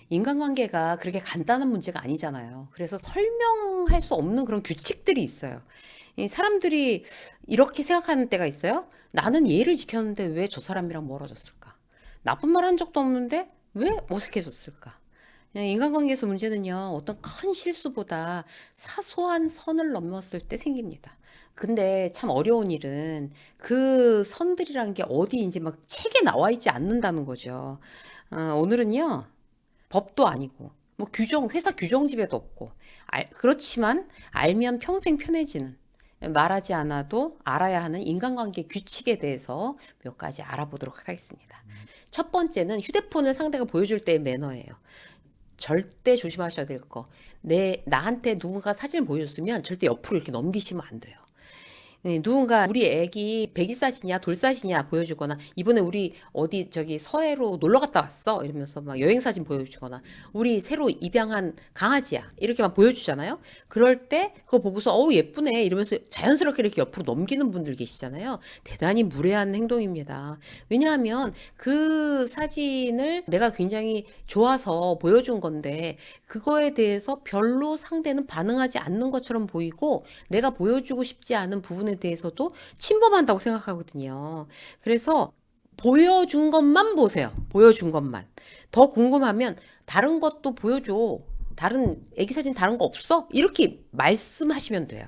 인간관계가 그렇게 간단한 문제가 아니잖아요. 그래서 설명할 수 없는 그런 규칙들이 있어요. 이 사람들이 이렇게 생각하는 때가 있어요. 나는 예의를 지켰는데 왜 저 사람이랑 멀어졌을까? 나쁜 말 한 적도 없는데 왜 어색해졌을까? 인간관계에서 문제는요, 어떤 큰 실수보다 사소한 선을 넘었을 때 생깁니다. 근데 참 어려운 일은 그 선들이란 게 어디인지 막 책에 나와 있지 않는다는 거죠. 오늘은요, 법도 아니고 뭐 규정 회사 규정집에도 없고 그렇지만 알면 평생 편해지는 말하지 않아도 알아야 하는 인간관계 규칙에 대해서 몇 가지 알아보도록 하겠습니다. 첫 번째는 휴대폰을 상대가 보여줄 때의 매너예요. 절대 조심하셔야 될 거. 나한테 누군가 사진을 보여줬으면 절대 옆으로 이렇게 넘기시면 안 돼요. 네, 누군가 우리 애기 백이사진이야 돌사진이야 보여주거나 이번에 우리 어디 저기 서해로 놀러 갔다 왔어 이러면서 막 여행사진 보여주거나 우리 새로 입양한 강아지야 이렇게만 보여주잖아요. 그럴 때 그거 보고서 어우 예쁘네 이러면서 자연스럽게 이렇게 옆으로 넘기는 분들 계시잖아요. 대단히 무례한 행동입니다. 왜냐하면 그 사진을 내가 굉장히 좋아서 보여준 건데 그거에 대해서 별로 상대는 반응하지 않는 것처럼 보이고 내가 보여주고 싶지 않은 부분에 대해서도 침범한다고 생각하거든요. 그래서 보여준 것만 보세요. 보여준 것만. 더 궁금하면 다른 것도 보여줘. 다른 애기 사진 다른 거 없어? 이렇게 말씀하시면 돼요.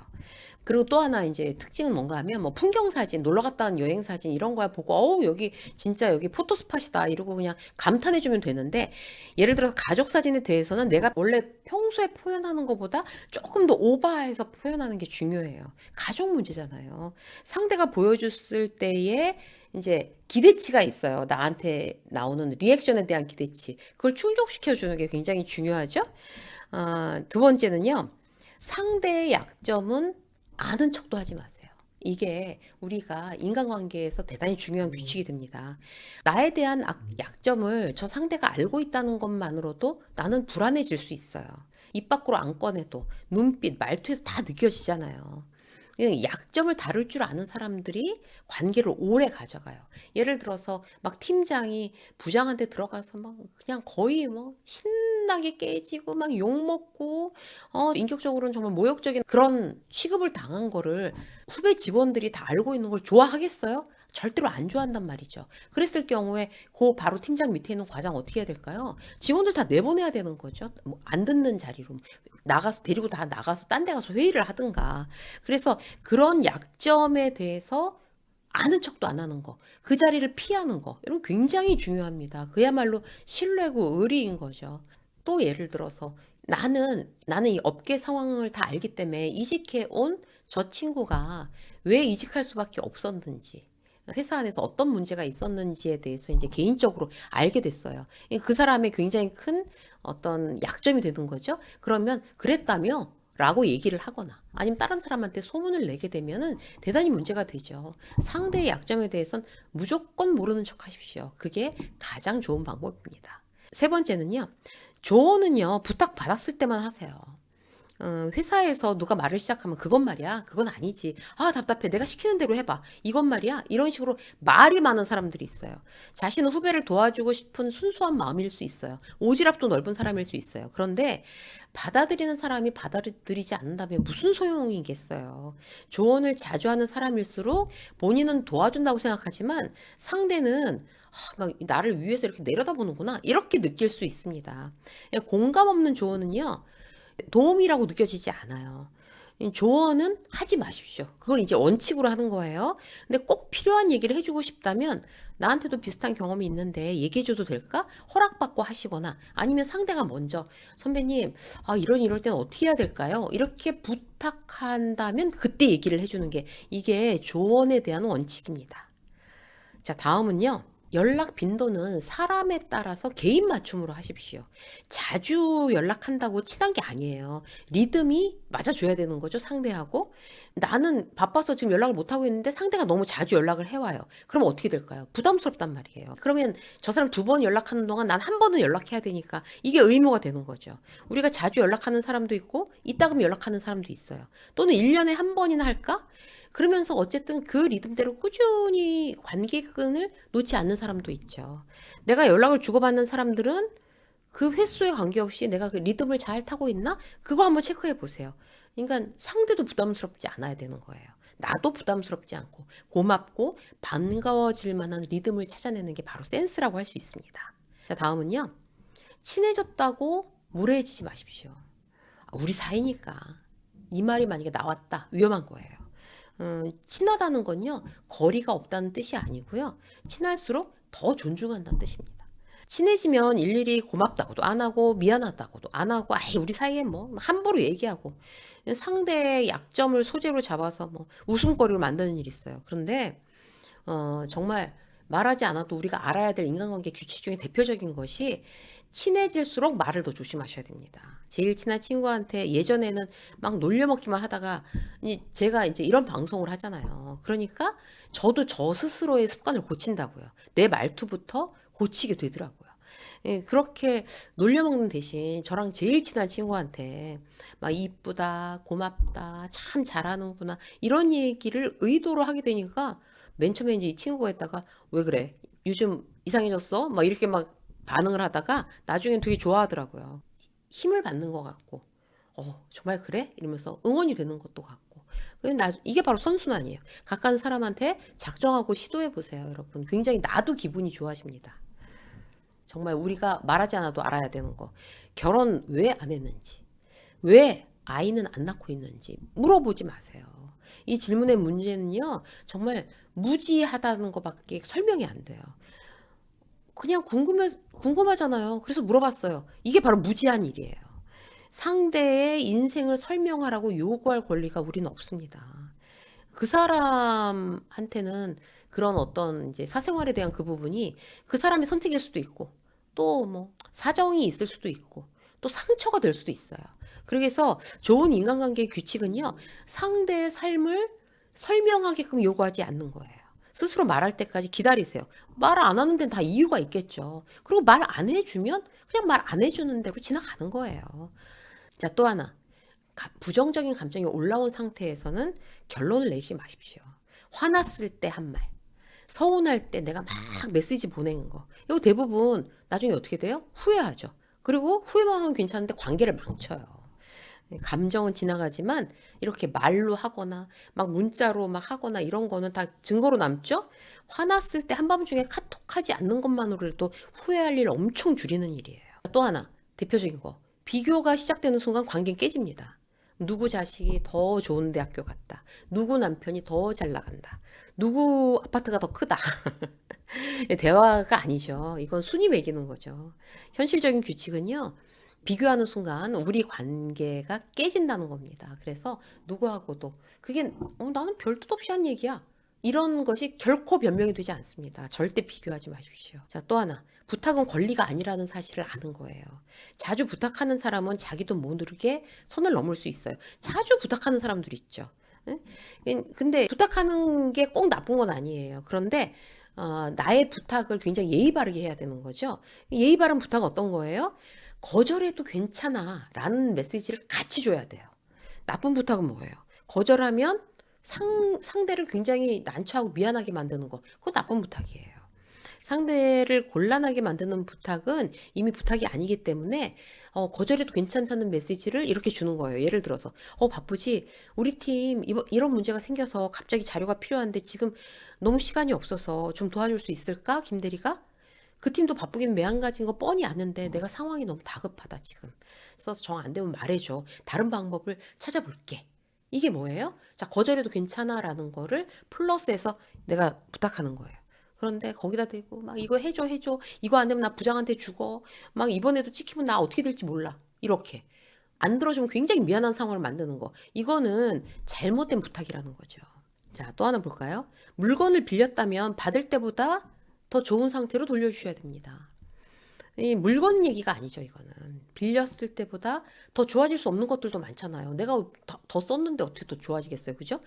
그리고 또 하나 이제 특징은 뭔가 하면 뭐 풍경 사진, 놀러 갔다 온 여행 사진 이런 거야 보고 어우 여기 진짜 여기 포토 스팟이다 이러고 그냥 감탄해 주면 되는데 예를 들어서 가족 사진에 대해서는 내가 원래 평소에 표현하는 것보다 조금 더 오버해서 표현하는 게 중요해요. 가족 문제잖아요. 상대가 보여줬을 때에 이제 기대치가 있어요. 나한테 나오는 리액션에 대한 기대치. 그걸 충족시켜 주는 게 굉장히 중요하죠. 두 번째는요. 상대의 약점은 아는 척도 하지 마세요. 이게 우리가 인간관계에서 대단히 중요한 규칙이 됩니다. 나에 대한 약점을 저 상대가 알고 있다는 것만으로도 나는 불안해질 수 있어요. 입 밖으로 안 꺼내도 눈빛, 말투에서 다 느껴지잖아요. 그냥 약점을 다룰 줄 아는 사람들이 관계를 오래 가져가요. 예를 들어서 막 팀장이 부장한테 들어가서 막 그냥 거의 뭐 신나게 깨지고 막 욕먹고 인격적으로는 정말 모욕적인 그런 취급을 당한 거를 후배 직원들이 다 알고 있는 걸 좋아하겠어요? 절대로 안 좋아한단 말이죠. 그랬을 경우에 그 바로 팀장 밑에 있는 과장 어떻게 해야 될까요? 직원들 다 내보내야 되는 거죠. 뭐안 듣는 자리로 나가서 데리고 다 나가서 딴 데 가서 회의를 하든가. 그래서 그런 약점에 대해서 아는 척도 안 하는 거, 그 자리를 피하는 거, 이런 굉장히 중요합니다. 그야말로 신뢰고 의리인 거죠. 또 예를 들어서 나는 이 업계 상황을 다 알기 때문에 이직해 온 저 친구가 왜 이직할 수밖에 없었는지, 회사 안에서 어떤 문제가 있었는지에 대해서 이제 개인적으로 알게 됐어요. 그 사람의 굉장히 큰 어떤 약점이 되는 거죠. 그러면 그랬다며? 라고 얘기를 하거나 아니면 다른 사람한테 소문을 내게 되면은 대단히 문제가 되죠. 상대의 약점에 대해서는 무조건 모르는 척 하십시오. 그게 가장 좋은 방법입니다. 세 번째는요. 조언은요. 부탁받았을 때만 하세요. 회사에서 누가 말을 시작하면 그건 말이야. 그건 아니지. 아, 답답해. 내가 시키는 대로 해봐. 이건 말이야. 이런 식으로 말이 많은 사람들이 있어요. 자신은 후배를 도와주고 싶은 순수한 마음일 수 있어요. 오지랖도 넓은 사람일 수 있어요. 그런데 받아들이는 사람이 받아들이지 않는다면 무슨 소용이겠어요. 조언을 자주 하는 사람일수록 본인은 도와준다고 생각하지만 상대는 막 나를 위해서 이렇게 내려다보는구나. 이렇게 느낄 수 있습니다. 공감 없는 조언은요. 도움이라고 느껴지지 않아요. 조언은 하지 마십시오. 그걸 이제 원칙으로 하는 거예요. 근데 꼭 필요한 얘기를 해주고 싶다면 나한테도 비슷한 경험이 있는데 얘기해줘도 될까? 허락받고 하시거나 아니면 상대가 먼저 선배님, 이럴 때는 어떻게 해야 될까요? 이렇게 부탁한다면 그때 얘기를 해주는 게 이게 조언에 대한 원칙입니다. 자, 다음은요. 연락 빈도는 사람에 따라서 개인 맞춤으로 하십시오. 자주 연락한다고 친한 게 아니에요. 리듬이 맞아줘야 되는 거죠, 상대하고. 나는 바빠서 지금 연락을 못하고 있는데 상대가 너무 자주 연락을 해와요. 그럼 어떻게 될까요? 부담스럽단 말이에요. 그러면 저 사람 두 번 연락하는 동안 난 한 번은 연락해야 되니까 이게 의무가 되는 거죠. 우리가 자주 연락하는 사람도 있고, 이따금 연락하는 사람도 있어요. 또는 1년에 한 번이나 할까? 그러면서 어쨌든 그 리듬대로 꾸준히 관계끈을 놓지 않는 사람도 있죠. 내가 연락을 주고받는 사람들은 그 횟수에 관계없이 내가 그 리듬을 잘 타고 있나? 그거 한번 체크해 보세요. 그러니까 상대도 부담스럽지 않아야 되는 거예요. 나도 부담스럽지 않고 고맙고 반가워질 만한 리듬을 찾아내는 게 바로 센스라고 할 수 있습니다. 자, 다음은요. 친해졌다고 무례해지지 마십시오. 우리 사이니까. 이 말이 만약에 나왔다. 위험한 거예요. 친하다는 건요. 거리가 없다는 뜻이 아니고요. 친할수록 더 존중한다는 뜻입니다. 친해지면 일일이 고맙다고도 안 하고 미안하다고도 안 하고 우리 사이에 뭐 함부로 얘기하고 상대의 약점을 소재로 잡아서 뭐 웃음거리를 만드는 일이 있어요. 그런데 정말 말하지 않아도 우리가 알아야 될 인간관계 규칙 중에 대표적인 것이 친해질수록 말을 더 조심하셔야 됩니다. 제일 친한 친구한테 예전에는 막 놀려먹기만 하다가 제가 이제 이런 방송을 하잖아요. 그러니까 저도 저 스스로의 습관을 고친다고요. 내 말투부터 고치게 되더라고요. 예, 그렇게 놀려먹는 대신 저랑 제일 친한 친구한테 막 이쁘다, 고맙다, 참 잘하는구나 이런 얘기를 의도로 하게 되니까 맨 처음에 이제 이 친구가 했다가 왜 그래? 요즘 이상해졌어? 막 이렇게 막 반응을 하다가 나중엔 되게 좋아하더라고요. 힘을 받는 것 같고, 정말 그래? 이러면서 응원이 되는 것도 같고. 이게 바로 선순환이에요. 가까운 사람한테 작정하고 시도해 보세요, 여러분. 굉장히 나도 기분이 좋아집니다. 정말 우리가 말하지 않아도 알아야 되는 거. 결혼 왜 안 했는지, 왜 아이는 안 낳고 있는지 물어보지 마세요. 이 질문의 문제는요, 정말 무지하다는 것밖에 설명이 안 돼요. 그냥 궁금하잖아요. 그래서 물어봤어요. 이게 바로 무지한 일이에요. 상대의 인생을 설명하라고 요구할 권리가 우리는 없습니다. 그 사람한테는 그런 어떤 이제 사생활에 대한 그 부분이 그 사람의 선택일 수도 있고, 또 뭐 사정이 있을 수도 있고, 또 상처가 될 수도 있어요. 그래서 좋은 인간관계의 규칙은요, 상대의 삶을 설명하게끔 요구하지 않는 거예요. 스스로 말할 때까지 기다리세요. 말 안 하는 데는 다 이유가 있겠죠. 그리고 말 안 해주면 그냥 말 안 해주는 대로 지나가는 거예요. 자, 또 하나. 부정적인 감정이 올라온 상태에서는 결론을 내리지 마십시오. 화났을 때 한 말, 서운할 때 내가 막 메시지 보내는 거. 이거 대부분 나중에 어떻게 돼요? 후회하죠. 그리고 후회만 하면 괜찮은데 관계를 망쳐요. 감정은 지나가지만 이렇게 말로 하거나 막 문자로 막 하거나 이런 거는 다 증거로 남죠? 화났을 때 한밤중에 카톡하지 않는 것만으로도 후회할 일 엄청 줄이는 일이에요. 또 하나 대표적인 거. 비교가 시작되는 순간 관계는 깨집니다. 누구 자식이 더 좋은 대학교 갔다. 누구 남편이 더 잘 나간다. 누구 아파트가 더 크다. 대화가 아니죠. 이건 순위 매기는 거죠. 현실적인 규칙은요. 비교하는 순간 우리 관계가 깨진다는 겁니다. 그래서 누구하고도 그게 나는 별 뜻 없이 한 얘기야. 이런 것이 결코 변명이 되지 않습니다. 절대 비교하지 마십시오. 자, 또 하나. 부탁은 권리가 아니라는 사실을 아는 거예요. 자주 부탁하는 사람은 자기도 모르게 선을 넘을 수 있어요. 자주 부탁하는 사람들 있죠. 응? 근데 부탁하는 게 꼭 나쁜 건 아니에요. 그런데 나의 부탁을 굉장히 예의 바르게 해야 되는 거죠. 예의 바른 부탁은 어떤 거예요? 거절해도 괜찮아 라는 메시지를 같이 줘야 돼요. 나쁜 부탁은 뭐예요? 거절하면 상대를 굉장히 난처하고 미안하게 만드는 거. 그거 나쁜 부탁이에요. 상대를 곤란하게 만드는 부탁은 이미 부탁이 아니기 때문에 거절해도 괜찮다는 메시지를 이렇게 주는 거예요. 예를 들어서 바쁘지? 우리 팀 이런 문제가 생겨서 갑자기 자료가 필요한데 지금 너무 시간이 없어서 좀 도와줄 수 있을까? 김 대리가? 그 팀도 바쁘긴 매한가지인 거 뻔히 아는데 내가 상황이 너무 다급하다 지금. 그래서 정 안 되면 말해줘. 다른 방법을 찾아볼게. 이게 뭐예요? 자, 거절해도 괜찮아라는 거를 플러스해서 내가 부탁하는 거예요. 그런데 거기다 대고 막 이거 해줘. 이거 안 되면 나 부장한테 죽어. 막 이번에도 찍히면 나 어떻게 될지 몰라. 이렇게. 안 들어주면 굉장히 미안한 상황을 만드는 거. 이거는 잘못된 부탁이라는 거죠. 자, 또 하나 볼까요? 물건을 빌렸다면 받을 때보다 더 좋은 상태로 돌려주셔야 됩니다. 이 물건 얘기가 아니죠, 이거는. 빌렸을 때보다 더 좋아질 수 없는 것들도 많잖아요. 내가 더 썼는데 어떻게 더 좋아지겠어요, 그죠?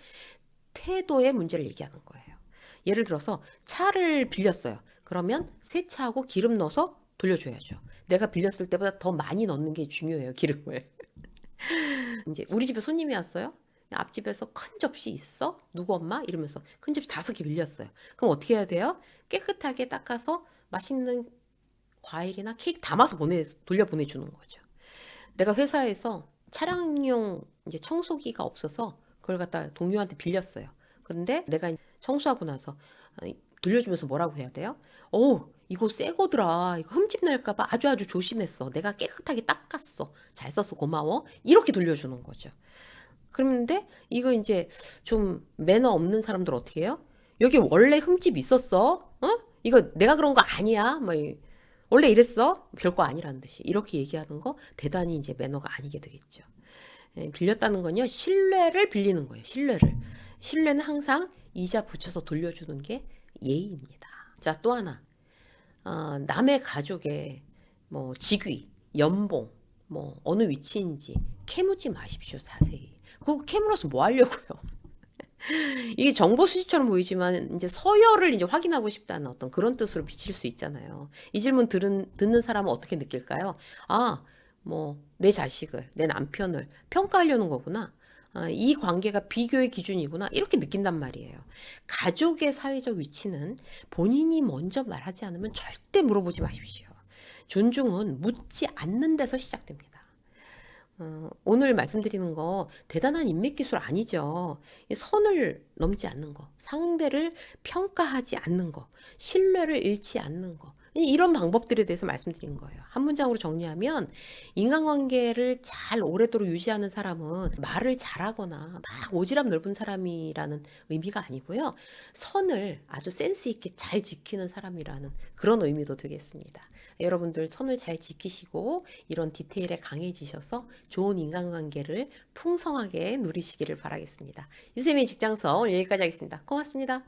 태도의 문제를 얘기하는 거예요. 예를 들어서 차를 빌렸어요. 그러면 새 차하고 기름 넣어서 돌려줘야죠. 내가 빌렸을 때보다 더 많이 넣는 게 중요해요, 기름을. 이제 우리 집에 손님이 왔어요. 앞집에서 큰 접시 있어? 누구 엄마? 이러면서 큰 접시 5개 빌렸어요. 그럼 어떻게 해야 돼요? 깨끗하게 닦아서 맛있는 과일이나 케이크 담아서 돌려 보내주는 거죠. 내가 회사에서 차량용 이제 청소기가 없어서 그걸 갖다 동료한테 빌렸어요. 그런데 내가 청소하고 나서 돌려주면서 뭐라고 해야 돼요? 이거 새 거더라. 이거 흠집 날까봐 아주 조심했어. 내가 깨끗하게 닦았어. 잘 썼어. 고마워. 이렇게 돌려주는 거죠. 그런데 이거 이제 좀 매너 없는 사람들 어떻게 해요? 여기 원래 흠집 있었어? 어? 이거 내가 그런 거 아니야? 원래 이랬어? 별거 아니라는 듯이 이렇게 얘기하는 거 대단히 이제 매너가 아니게 되겠죠. 빌렸다는 건요, 신뢰를 빌리는 거예요. 신뢰는 항상 이자 붙여서 돌려주는 게 예의입니다. 자, 또 하나. 남의 가족의 뭐 직위, 연봉, 뭐 어느 위치인지 캐묻지 마십시오. 자세히. 그거 캐물어서 뭐 하려고요? 이게 정보 수집처럼 보이지만 이제 서열을 이제 확인하고 싶다는 어떤 그런 뜻으로 비칠 수 있잖아요. 이 질문 듣는 사람은 어떻게 느낄까요? 뭐 내 자식을, 내 남편을 평가하려는 거구나. 이 관계가 비교의 기준이구나. 이렇게 느낀단 말이에요. 가족의 사회적 위치는 본인이 먼저 말하지 않으면 절대 물어보지 마십시오. 존중은 묻지 않는 데서 시작됩니다. 오늘 말씀드리는 거 대단한 인맥 기술 아니죠. 선을 넘지 않는 거, 상대를 평가하지 않는 거, 신뢰를 잃지 않는 거. 이런 방법들에 대해서 말씀드린 거예요. 한 문장으로 정리하면 인간관계를 잘 오래도록 유지하는 사람은 말을 잘하거나 막 오지랖 넓은 사람이라는 의미가 아니고요. 선을 아주 센스 있게 잘 지키는 사람이라는 그런 의미도 되겠습니다. 여러분들 선을 잘 지키시고 이런 디테일에 강해지셔서 좋은 인간관계를 풍성하게 누리시기를 바라겠습니다. 유쌤의 직장서 여기까지 하겠습니다. 고맙습니다.